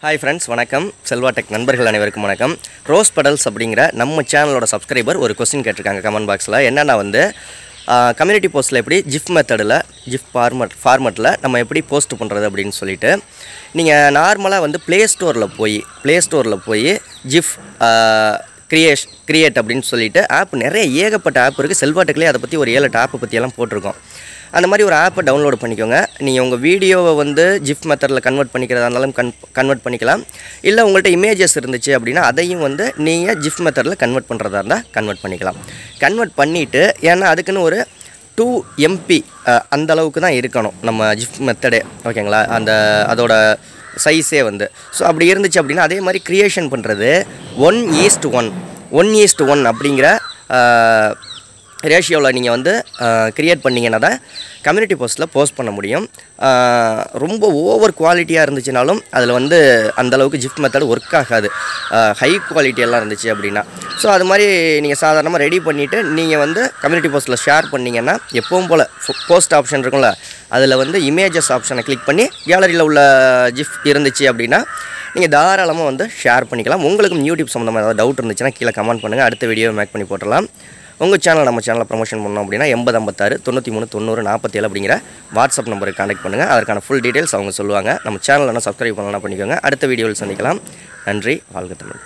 Hi friends, வணக்கம். Selva tech நண்பர்கள் அனைவருக்கும் வணக்கம். ரோஸ் பெடல்ஸ் அப்படிங்கிற நம்ம சேனலோட சப்ஸ்கிரைபர் ஒரு क्वेश्चन கேட்டிருக்காங்க கமெண்ட் பாக்ஸில். என்னன்னா வந்து கம்யூனிட்டி போஸ்ட்டில் எப்படி ஜிஃப் மெத்தடில் ஜிஃப் ஃபார்மட்டில் நம்ம எப்படி போஸ்ட் பண்ணுறது அப்படின்னு சொல்லிட்டு நீங்கள் நார்மலாக வந்து ப்ளே ஸ்டோரில் போய் ஜிஃப் கிரியேட் அப்படின்னு சொல்லிட்டு ஆப் நிறைய ஏகப்பட்ட ஆப் இருக்குது. செல்வா டெக்லேயே அதை பற்றி ஒரு 7-8 ஆப்பை பற்றியெல்லாம் போட்டிருக்கோம். அந்த மாதிரி ஒரு ஆப்பை டவுன்லோட் பண்ணிக்கோங்க. நீங்கள் உங்கள் வீடியோவை வந்து ஜிஃப் மெத்தடில் கன்வெர்ட் பண்ணிக்கிறதா இருந்தாலும் கன்வெர்ட் பண்ணிக்கலாம். இல்லை உங்கள்கிட்ட இமேஜஸ் இருந்துச்சு அப்படின்னா அதையும் வந்து நீங்கள் ஜிஃப் மெத்தடில் கன்வெர்ட் பண்ணுறதா இருந்தால் கன்வெர்ட் பண்ணிக்கலாம். கன்வெர்ட் பண்ணிவிட்டு ஏன்னா அதுக்குன்னு ஒரு 2 MB அந்த அளவுக்கு தான் இருக்கணும் நம்ம ஜிஃப் மெத்தடே, ஓகேங்களா? அதோட சைஸே வந்து ஸோ அப்படி இருந்துச்சு அப்படின்னா அதே மாதிரி க்ரியேஷன் பண்ணுறது 1:1 அப்படிங்கிற ரேஷியோவில் நீங்கள் வந்து க்ரியேட் பண்ணிங்கன்னா தான் கம்யூனிட்டி போஸ்ட்டில் போஸ்ட் பண்ண முடியும். ரொம்ப ஓவர் குவாலிட்டியாக இருந்துச்சுனாலும் அதில் வந்து அந்தளவுக்கு ஜிஃப் மெத்தட் ஒர்க் ஆகாது, ஹை குவாலிட்டியெல்லாம் இருந்துச்சு அப்படின்னா. ஸோ அது மாதிரி நீங்கள் சாதாரணமாக ரெடி பண்ணிவிட்டு நீங்கள் வந்து கம்யூனிட்டி போஸ்ட்டில் ஷேர் பண்ணிங்கன்னா எப்பவும் போல் போஸ்ட் ஆப்ஷன் இருக்கும்ல, அதில் வந்து இமேஜஸ் ஆப்ஷனை கிளிக் பண்ணி கேலரியில் உள்ள ஜிஃப் இருந்துச்சு அப்படின்னா நீங்கள் தாராளமாக வந்து ஷேர் பண்ணிக்கலாம். உங்களுக்கும் யூடியூப் சம்மந்தமாக ஏதாவது டவுட் இருந்துச்சுன்னா கீழே கமெண்ட் பண்ணுங்கள், அடுத்த வீடியோவை மேக் பண்ணி போட்டுடலாம். உங்கள் சேனல் நம்ம சேனலில் ப்ரமோஷன் பண்ணோம் அப்படின்னா 8056 93 90 47 அப்படிங்கிற வாட்ஸ்அப் நம்பருக்கு கான்டெக்ட் பண்ணுங்கள். அதற்கான ஃபுல் டீட்டெயில்ஸ் அவங்க சொல்லுவாங்க. நம்ம சேனலில் என்ன சப்ஸ்கிரைப் பண்ணலாம் பண்ணிக்கோங்க. அடுத்த வீடியோவில் சந்திக்கலாம். நன்றி. வாழ்க தமிழ்.